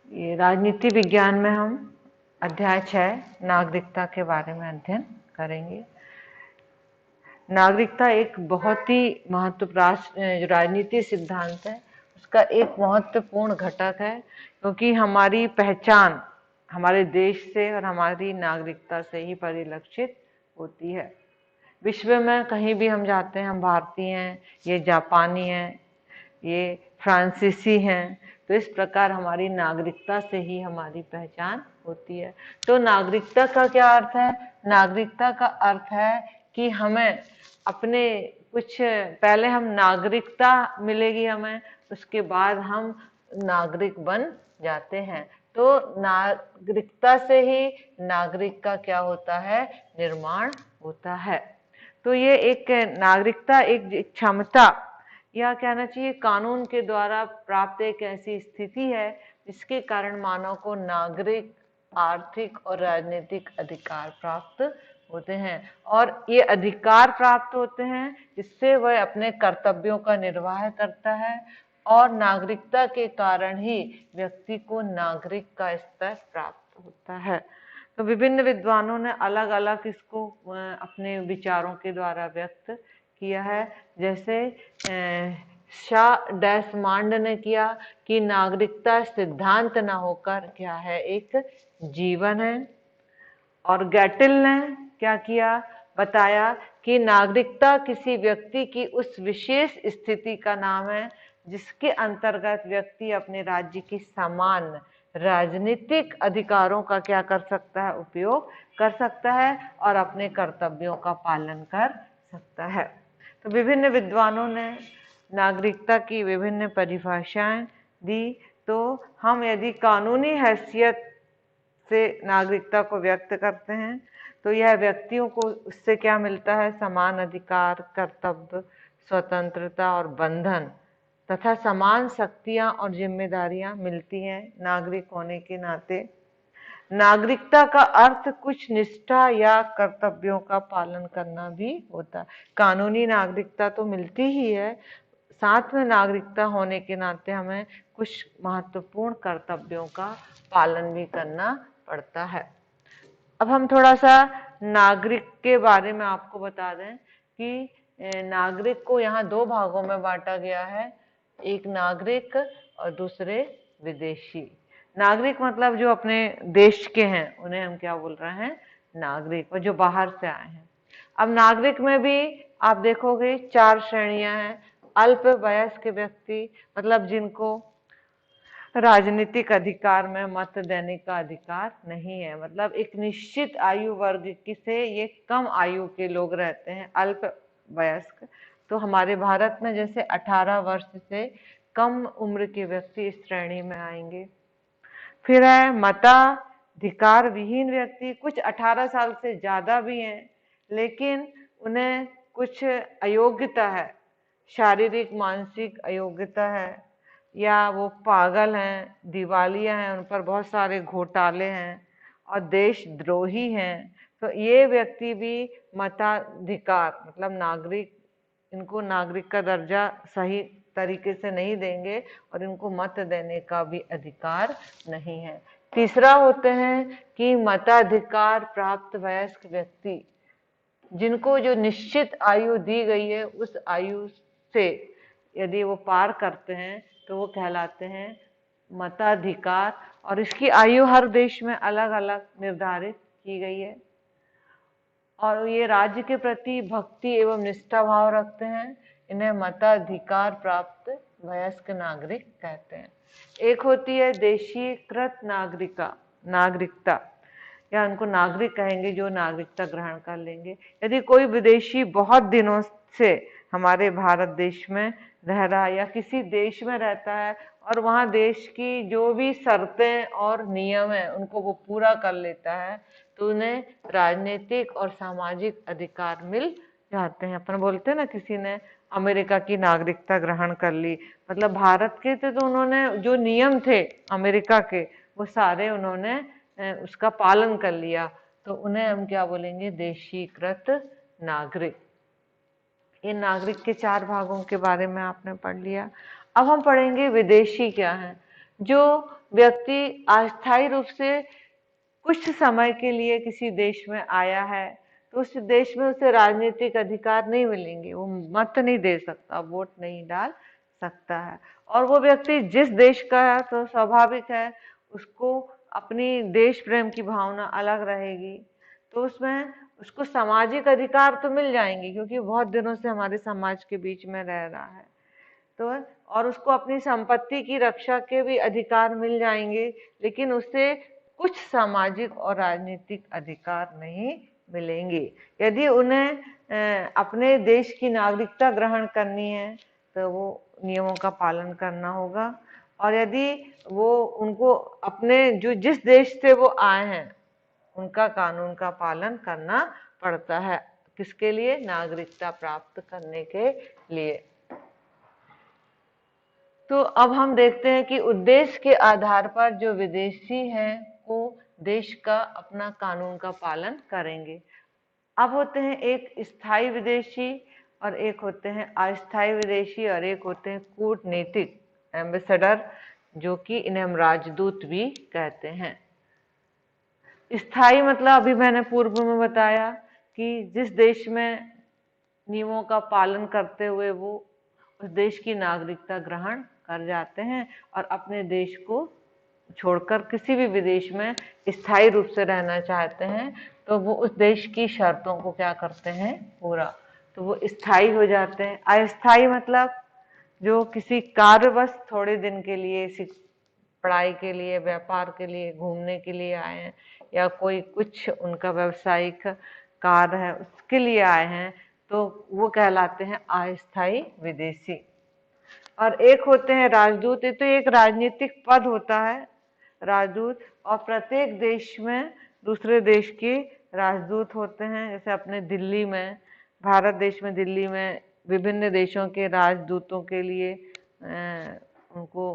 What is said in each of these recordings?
ये राजनीति विज्ञान में हम अध्याय 6 नागरिकता के बारे में अध्ययन करेंगे। नागरिकता एक बहुत ही महत्वपूर्ण जो राजनीति सिद्धांत है उसका एक महत्वपूर्ण घटक है, क्योंकि हमारी पहचान हमारे देश से और हमारी नागरिकता से ही परिलक्षित होती है। विश्व में कहीं भी हम जाते हैं, हम भारतीय हैं, ये जापानी हैं, ये फ्रांसीसी हैं, तो इस प्रकार हमारी नागरिकता से ही हमारी पहचान होती है। तो नागरिकता का क्या अर्थ है? नागरिकता का अर्थ है कि हमें अपने कुछ पहले हम नागरिकता मिलेगी हमें, उसके बाद हम नागरिक बन जाते हैं। तो नागरिकता से ही नागरिक का क्या होता है? निर्माण होता है। तो ये एक नागरिकता एक क्षमता या कहना चाहिए कानून के द्वारा प्राप्त एक ऐसी स्थिति है जिसके कारण मानव को नागरिक, आर्थिक और राजनीतिक अधिकार प्राप्त होते हैं, और ये अधिकार प्राप्त होते हैं जिससे वह अपने कर्तव्यों का निर्वाह करता है, और नागरिकता के कारण ही व्यक्ति को नागरिक का स्तर प्राप्त होता है। तो विभिन्न विद्वानों ने अलग अलग इसको अपने विचारों के द्वारा व्यक्त किया है। जैसे शाह डेसमांड ने किया कि नागरिकता सिद्धांत न होकर क्या है? एक जीवन है। और गैटिल ने क्या किया? बताया कि नागरिकता किसी व्यक्ति की उस विशेष स्थिति का नाम है जिसके अंतर्गत व्यक्ति अपने राज्य की समान राजनीतिक अधिकारों का क्या कर सकता है? उपयोग कर सकता है और अपने कर्तव्यों का पालन कर सकता है। तो विभिन्न विद्वानों ने नागरिकता की विभिन्न परिभाषाएं दी। तो हम यदि कानूनी हैसियत से नागरिकता को व्यक्त करते हैं तो यह व्यक्तियों को उससे क्या मिलता है? समान अधिकार, कर्तव्य, स्वतंत्रता और बंधन तथा समान शक्तियां और जिम्मेदारियां मिलती हैं नागरिक होने के नाते। नागरिकता का अर्थ कुछ निष्ठा या कर्तव्यों का पालन करना भी होता है। कानूनी नागरिकता तो मिलती ही है, साथ में नागरिकता होने के नाते हमें कुछ महत्वपूर्ण कर्तव्यों का पालन भी करना पड़ता है। अब हम थोड़ा सा नागरिक के बारे में आपको बता दें कि नागरिक को यहाँ दो भागों में बांटा गया है, एक नागरिक और दूसरे विदेशी। नागरिक मतलब जो अपने देश के हैं उन्हें हम क्या बोल रहे हैं? नागरिक, और जो बाहर से आए हैं। अब नागरिक में भी आप देखोगे 4 श्रेणियां हैं। अल्पवयस्क व्यक्ति मतलब जिनको राजनीतिक अधिकार में मत देने का अधिकार नहीं है, मतलब एक निश्चित आयु वर्ग की से ये कम आयु के लोग रहते हैं अल्पवयस्क। तो हमारे भारत में जैसे 18 वर्ष से कम उम्र के व्यक्ति इस श्रेणी में आएंगे। फिर है मताधिकार विहीन व्यक्ति, कुछ 18 साल से ज्यादा भी हैं लेकिन उन्हें कुछ अयोग्यता है, शारीरिक मानसिक अयोग्यता है, या वो पागल हैं, दिवालिया हैं, उन पर बहुत सारे घोटाले हैं और देशद्रोही हैं। तो ये व्यक्ति भी मताधिकार मतलब नागरिक, इनको नागरिक का दर्जा सही तरीके से नहीं देंगे और इनको मत देने का भी अधिकार नहीं है। तीसरा होते हैं कि मताधिकार प्राप्त वयस्क व्यक्ति, जिनको जो निश्चित आयु दी गई है उस आयु से यदि वो पार करते हैं तो वो कहलाते हैं मताधिकार, और इसकी आयु हर देश में अलग अलग निर्धारित की गई है। और ये राज्य के प्रति भक्ति एवं निष्ठा भाव रखते हैं, इन्हें मताधिकार प्राप्त वयस्क नागरिक कहते हैं। एक होती है देशीकृत नागरिकता, या उनको नागरिक कहेंगे जो नागरिकता ग्रहण कर लेंगे। यदि कोई विदेशी बहुत दिनों से हमारे भारत देश में रह रहा है या किसी देश में रहता है और वहाँ देश की जो भी शर्तें और नियम है उनको वो पूरा कर लेता है, तो उन्हें राजनीतिक और सामाजिक अधिकार मिल जाते हैं। अपन बोलते हैं ना किसी ने अमेरिका की नागरिकता ग्रहण कर ली, मतलब भारत के थे तो उन्होंने जो नियम थे अमेरिका के वो सारे उन्होंने उसका पालन कर लिया, तो उन्हें हम क्या बोलेंगे? देशीकृत नागरिक। ये नागरिक के 4 भागों के बारे में आपने पढ़ लिया। अब हम पढ़ेंगे विदेशी क्या है। जो व्यक्ति अस्थायी रूप से कुछ समय के लिए किसी देश में आया है तो उस देश में उसे राजनीतिक अधिकार नहीं मिलेंगे, वो मत नहीं दे सकता, वोट नहीं डाल सकता है। और वो व्यक्ति जिस देश का है तो स्वाभाविक है उसको अपनी देश प्रेम की भावना अलग रहेगी, तो उसमें उसको सामाजिक अधिकार तो मिल जाएंगे क्योंकि बहुत दिनों से हमारे समाज के बीच में रह रहा है, तो और उसको अपनी संपत्ति की रक्षा के भी अधिकार मिल जाएंगे, लेकिन उससे कुछ सामाजिक और राजनीतिक अधिकार नहीं मिलेंगे। यदि उन्हें अपने देश की नागरिकता ग्रहण करनी है तो वो नियमों का पालन करना होगा, और यदि वो उनको अपने जो जिस देश से वो आए हैं उनका कानून का पालन करना पड़ता है। किसके लिए? नागरिकता प्राप्त करने के लिए। तो अब हम देखते हैं कि उद्देश्य के आधार पर जो विदेशी हैं वो देश का अपना कानून का पालन करेंगे। अब होते हैं एक स्थायी विदेशी और एक होते हैं अस्थायी विदेशी और एक होते हैं कूटनीतिक एम्बेसडर, जो कि इन्हें हम राजदूत भी कहते हैं। स्थायी मतलब अभी मैंने पूर्व में बताया कि जिस देश में नियमों का पालन करते हुए वो उस देश की नागरिकता ग्रहण कर जाते हैं और अपने देश को छोड़कर किसी भी विदेश में स्थायी रूप से रहना चाहते हैं तो वो उस देश की शर्तों को क्या करते हैं? पूरा, तो वो स्थायी हो जाते हैं। अस्थायी मतलब जो किसी कार्यवश थोड़े दिन के लिए, पढ़ाई के लिए, व्यापार के लिए, घूमने के लिए आए हैं या कोई कुछ उनका व्यावसायिक कार्य है उसके लिए आए हैं, तो वो कहलाते हैं अस्थायी विदेशी। और एक होते हैं राजदूत, ये तो एक राजनीतिक पद होता है राजदूत, और प्रत्येक देश में दूसरे देश के राजदूत होते हैं। जैसे अपने दिल्ली में, भारत देश में दिल्ली में विभिन्न देशों के राजदूतों के लिए उनको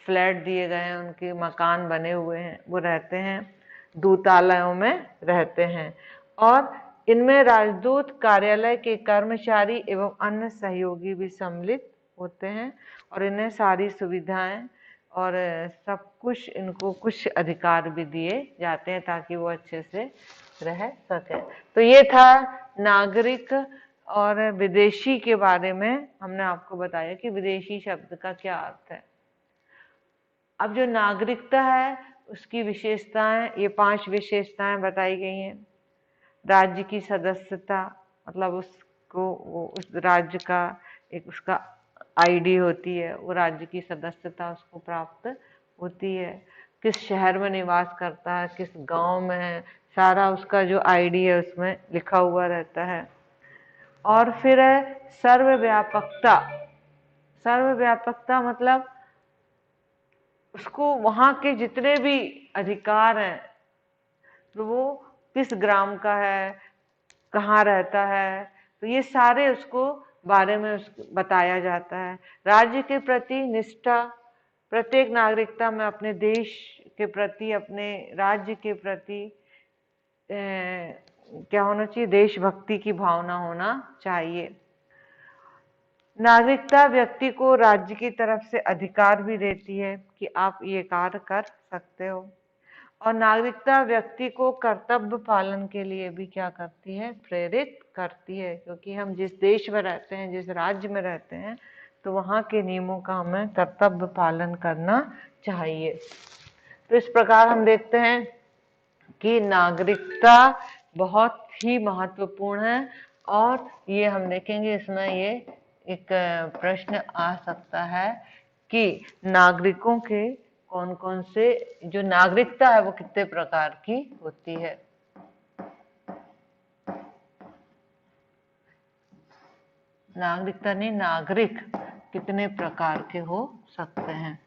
फ्लैट दिए गए हैं, उनके मकान बने हुए हैं, वो रहते हैं दूतालयों में रहते हैं। और इनमें राजदूत कार्यालय के कर्मचारी एवं अन्य सहयोगी भी सम्मिलित होते हैं और इन्हें सारी सुविधाएं और सब कुछ, इनको कुछ अधिकार भी दिए जाते हैं ताकि वो अच्छे से रह सके। तो ये था नागरिक और विदेशी के बारे में, हमने आपको बताया कि विदेशी शब्द का क्या अर्थ है। अब जो नागरिकता है उसकी विशेषताएं, ये 5 विशेषताएं बताई गई हैं। राज्य की सदस्यता, मतलब उसको उस राज्य का एक उसका आईडी होती है, वो राज्य की सदस्यता उसको प्राप्त होती है। किस शहर में निवास करता है, किस गांव में है, सारा उसका जो आईडी है उसमें लिखा हुआ रहता है। और फिर है सर्वव्यापकता। सर्वव्यापकता मतलब उसको वहां के जितने भी अधिकार हैं, तो वो किस ग्राम का है, कहाँ रहता है, तो ये सारे उसको बारे में उसको बताया जाता है। राज्य के प्रति निष्ठा, प्रत्येक नागरिकता में अपने देश के प्रति, अपने राज्य के प्रति क्या होना चाहिए? देशभक्ति की भावना होना चाहिए। नागरिकता व्यक्ति को राज्य की तरफ से अधिकार भी देती है कि आप ये कार्य कर सकते हो, और नागरिकता व्यक्ति को कर्तव्य पालन के लिए भी क्या करती है? प्रेरित करती है, क्योंकि हम जिस देश में रहते हैं, जिस राज्य में रहते हैं, तो वहाँ के नियमों का हमें कर्तव्य पालन करना चाहिए। तो इस प्रकार हम देखते हैं कि नागरिकता बहुत ही महत्वपूर्ण है, और ये हम देखेंगे इसमें ये एक प्रश्न आ सकता है कि नागरिकों के कौन कौन से, जो नागरिकता है वो कितने प्रकार की होती है। नागरिकता नहीं, नागरिक कितने प्रकार के हो सकते हैं।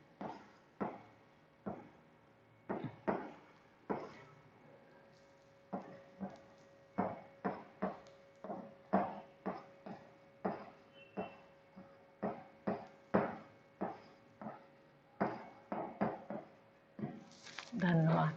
धन्यवाद।